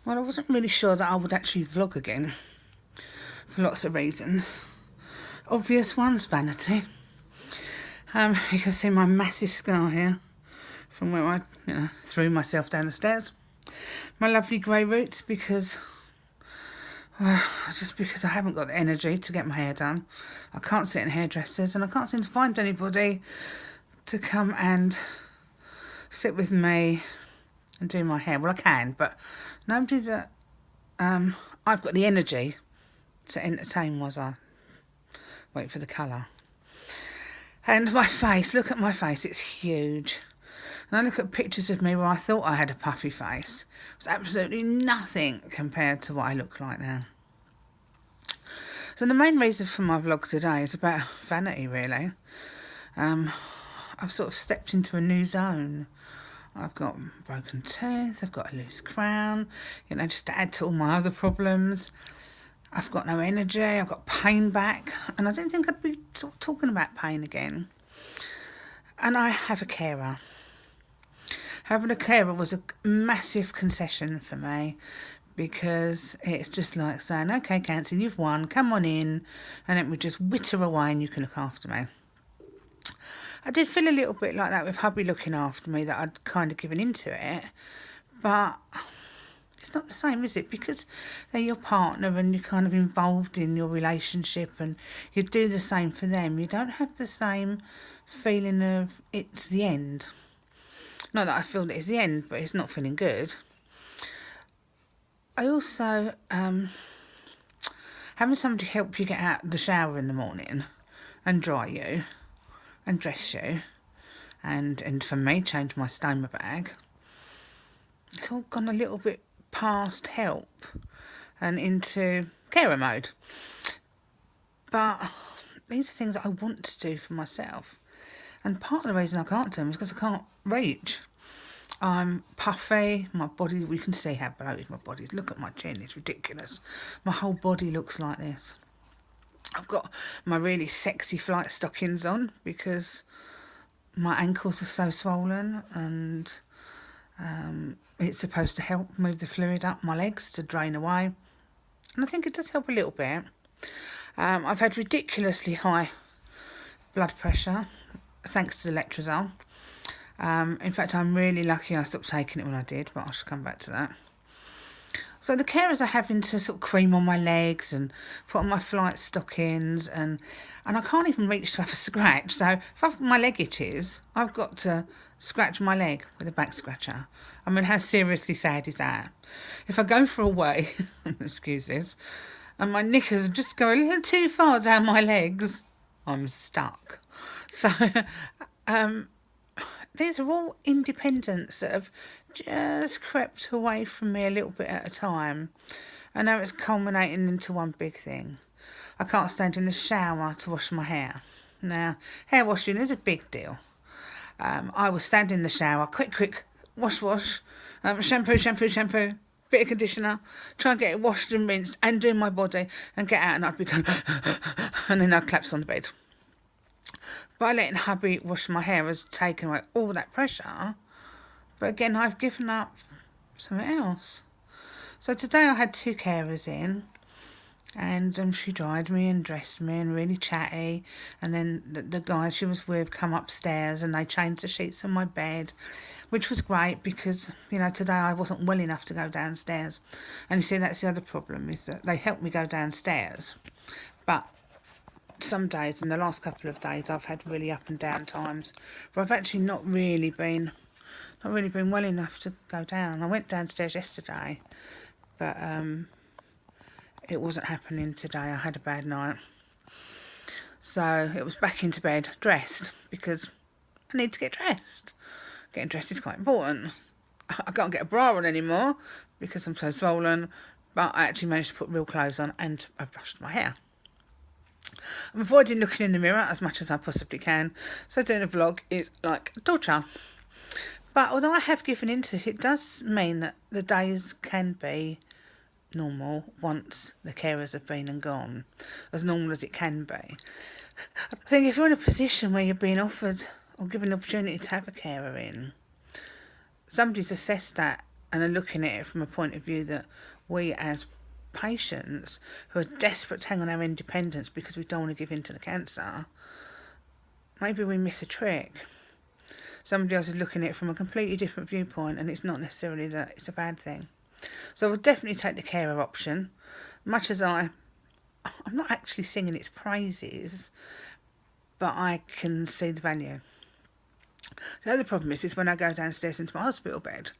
Well, I wasn't really sure that I would actually vlog again for lots of reasons. Obvious ones, vanity. You can see my massive scar here from where I, threw myself down the stairs. My lovely grey roots just because I haven't got the energy to get my hair done. I can't sit in hairdressers and I can't seem to find anybody to come and sit with me and do my hair. Well, I can, but nobody that I've got the energy to entertain whilst I wait for the colour. And my face, look at my face, it's huge. And I look at pictures of me where I thought I had a puffy face. It's absolutely nothing compared to what I look like now. So the main reason for my vlog today is about vanity, really. I've sort of stepped into a new zone. I've got broken teeth, I've got a loose crown, just to add to all my other problems. I've got no energy, I've got pain back, and I didn't think I'd be sort of talking about pain again. And I have a carer. Having a carer was a massive concession for me, because it's just like saying, okay, Cancer, you've won, come on in, and it would just witter away and you can look after me. I did feel a little bit like that with hubby looking after me, that I'd kind of given into it, but it's not the same, is it? Because they're your partner and you're kind of involved in your relationship and you do the same for them. You don't have the same feeling of it's the end. Not that I feel that it's the end, but it's not feeling good. I also, having somebody help you get out of the shower in the morning and dry you and dress you and for me, change my stoma bag, it's all gone a little bit past help and into carer mode. But these are things that I want to do for myself. And part of the reason I can't do them is because I can't reach. I'm puffy, my body, you can see how bloated my body is. Look at my chin, it's ridiculous. My whole body looks like this. I've got my really sexy flight stockings on because my ankles are so swollen, and it's supposed to help move the fluid up my legs to drain away. And I think it does help a little bit. I've had ridiculously high blood pressure, thanks to the Letrozole. In fact, I'm really lucky I stopped taking it when I did, but I should come back to that. So the carers are having to sort of cream on my legs and put on my flight stockings, and I can't even reach to have a scratch. So if my leg itches, I've got to scratch my leg with a back scratcher. I mean, how seriously sad is that? If I go for a wee, excuse this, and my knickers just go a little too far down my legs, I'm stuck. So, these are all independents that have just crept away from me a little bit at a time. And now it's culminating into one big thing. I can't stand in the shower to wash my hair. Now, hair washing is a big deal. I will stand in the shower, quick, wash, shampoo, bit of conditioner, try and get it washed and rinsed and do my body and get out, and I'd be going, and then I'd collapse on the bed. By letting hubby wash my hair has taken away all that pressure. But again, I've given up something else. So today I had 2 carers in, and she dried me and dressed me and really chatty. And then the guy she was with come upstairs and they changed the sheets on my bed, which was great because, today I wasn't well enough to go downstairs. And you see, that's the other problem, is that they helped me go downstairs. But some days, in the last couple of days, I've had really up and down times where I've actually not really been well enough to go down. I went downstairs yesterday, but it wasn't happening today. I had a bad night. So it was back into bed, dressed, because I need to get dressed. Getting dressed is quite important. I can't get a bra on anymore because I'm so swollen, but I actually managed to put real clothes on and I've brushed my hair. I'm avoiding looking in the mirror as much as I possibly can, so doing a vlog is like torture. But although I have given into it, it does mean that the days can be normal once the carers have been and gone, as normal as it can be. I think if you're in a position where you're being offered or given the opportunity to have a carer in, somebody's assessed that and are looking at it from a point of view that we as patients who are desperate to hang on our independence because we don't want to give in to the cancer, maybe we miss a trick. Somebody else is looking at it from a completely different viewpoint, and it's not necessarily that it's a bad thing. So I would definitely take the carer option, much as I'm not actually singing its praises, but I can see the value. The other problem is when I go downstairs into my hospital bed,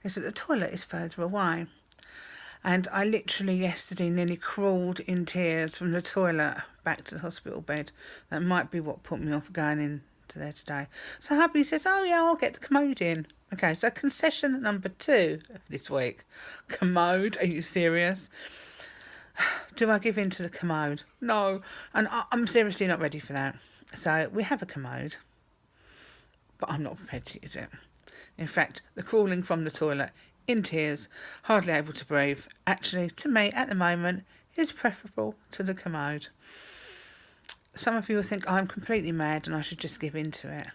is that the toilet is further away. And I literally yesterday nearly crawled in tears from the toilet back to the hospital bed. That might be what put me off going into there today. So hubby says, oh yeah, I'll get the commode in. Okay, so concession number 2 of this week. Commode, are you serious? Do I give in to the commode? No, and I'm seriously not ready for that. So we have a commode, but I'm not prepared to use it. In fact, the crawling from the toilet, in tears, hardly able to breathe, actually, to me, at the moment, is preferable to the commode. Some of you will think I'm completely mad and I should just give in to it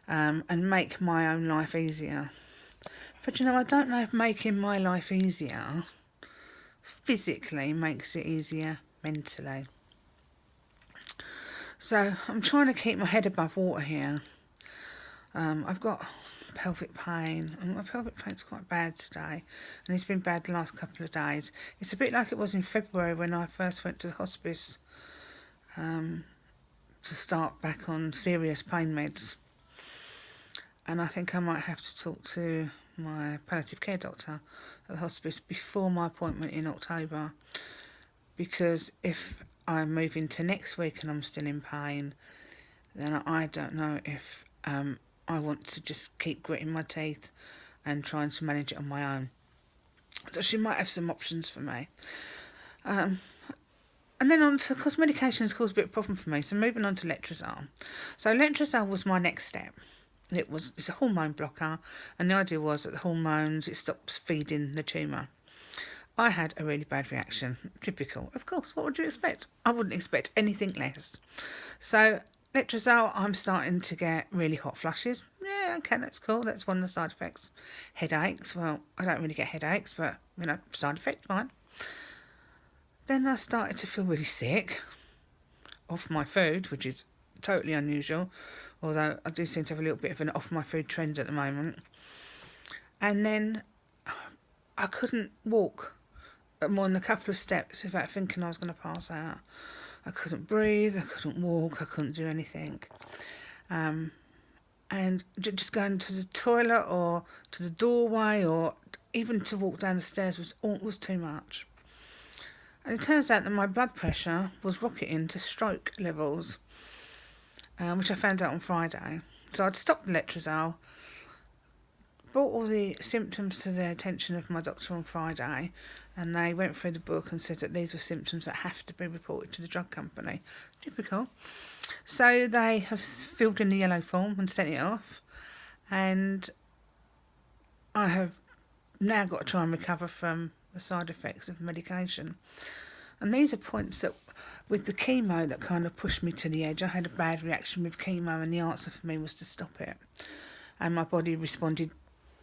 and make my own life easier. But you know, I don't know if making my life easier physically makes it easier mentally. So I'm trying to keep my head above water here. I've got pelvic pain, and my pelvic pain's quite bad today, and it's been bad the last couple of days. It's a bit like it was in February when I first went to the hospice to start back on serious pain meds, and I think I might have to talk to my palliative care doctor at the hospice before my appointment in October, because if I move into next week and I'm still in pain, then I don't know if I want to just keep gritting my teeth and trying to manage it on my own. So she might have some options for me. And then on to, because medications cause a bit of a problem for me, so moving on to letrozole. So letrozole was my next step. It's a hormone blocker, and the idea was that the hormones, it stops feeding the tumour. I had a really bad reaction. Typical. Of course, what would you expect? I wouldn't expect anything less. So letrozole, I'm starting to get really hot flushes. Yeah, okay, that's cool. That's one of the side effects. Headaches. Well, I don't really get headaches, but, you know, side effect, fine. Then I started to feel really sick off my food, which is totally unusual, although I do seem to have a little bit of an off my food trend at the moment. And then I couldn't walk more than a couple of steps without thinking I was going to pass out. I couldn't breathe, I couldn't walk, I couldn't do anything. And just going to the toilet or to the doorway or even to walk down the stairs was too much. And it turns out that my blood pressure was rocketing to stroke levels, which I found out on Friday. So I'd stopped the letrozole, brought all the symptoms to the attention of my doctor on Friday, and they went through the book and said that these were symptoms that have to be reported to the drug company. Typical. So they have filled in the yellow form and sent it off, and I have now got to try and recover from the side effects of medication. And these are points that, with the chemo, that kind of pushed me to the edge. I had a bad reaction with chemo, and the answer for me was to stop it. And my body responded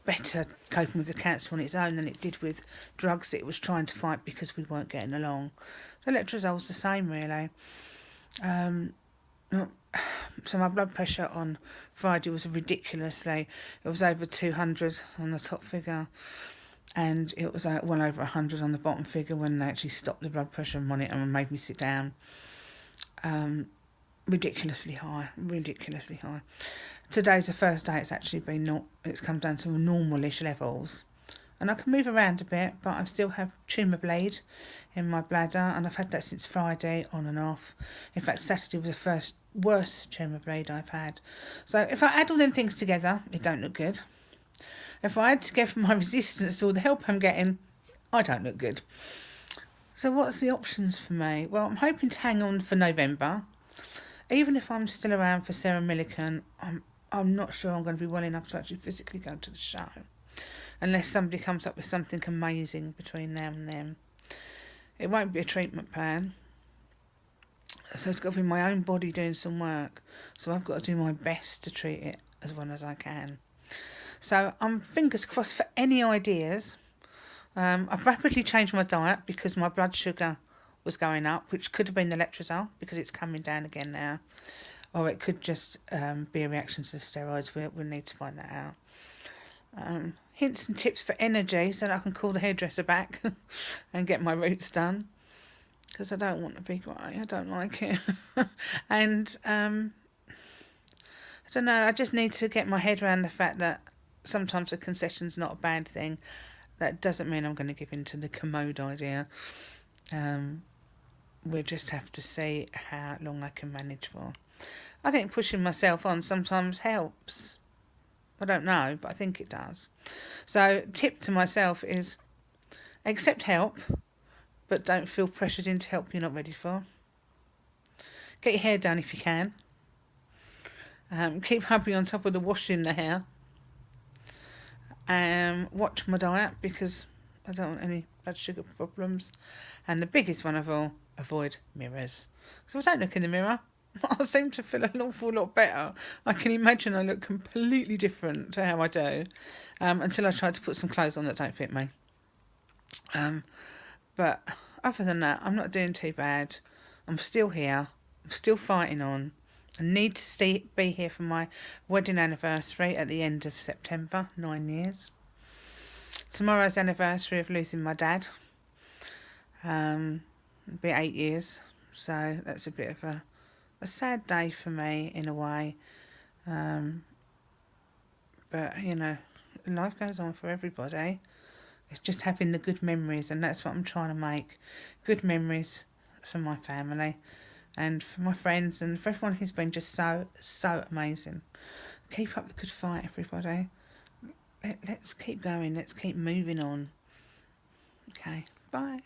better coping with the cancer on its own than it did with drugs that it was trying to fight because we weren't getting along. So letrozole's the same, really. So my blood pressure on Friday was it was over 200 on the top figure, and it was well over 100 on the bottom figure when they actually stopped the blood pressure monitor and made me sit down. Ridiculously high. Today's the first day it's come down to normal-ish levels. And I can move around a bit, but I still have tumour bleed in my bladder, and I've had that since Friday, on and off. In fact, Saturday was the first worst tumour bleed I've had. So if I add all them things together, it don't look good. If I add together my resistance to all the help I'm getting, I don't look good. So what's the options for me? Well, I'm hoping to hang on for November. Even if I'm still around for Sarah Millican, I'm not sure I'm going to be well enough to actually physically go to the show, unless somebody comes up with something amazing between now and then. It won't be a treatment plan, so it's got to be my own body doing some work, so I've got to do my best to treat it as well as I can. So I'm fingers crossed for any ideas. I've rapidly changed my diet because my blood sugar was going up, which could have been the letrozole because it's coming down again now. Or it could just be a reaction to the steroids. We'll need to find that out. Hints and tips for energy so that I can call the hairdresser back and get my roots done. Because I don't want to be grey. I don't like it. And I don't know. I just need to get my head around the fact that sometimes a concession's not a bad thing. That doesn't mean I'm going to give in to the commode idea. We'll just have to see how long I can manage for. I think pushing myself on sometimes helps. I don't know, but I think it does. So, tip to myself is accept help, but don't feel pressured into help you're not ready for. Get your hair done if you can. Keep hubby on top of the washing the hair. Watch my diet because I don't want any blood sugar problems. And the biggest one of all, avoid mirrors. So I don't look in the mirror. I seem to feel an awful lot better. I can imagine I look completely different to how I do until I try to put some clothes on that don't fit me. But other than that, I'm not doing too bad. I'm still here. I'm still fighting on. I need to be here for my wedding anniversary at the end of September, 9 years. Tomorrow's the anniversary of losing my dad. It'll be 8 years. So that's a bit of a sad day for me in a way. But, you know, life goes on for everybody. It's just having the good memories, and that's what I'm trying to make. Good memories for my family and for my friends and for everyone who's been just so amazing. Keep up the good fight, everybody. Let's keep going. Let's keep moving on. Okay, bye.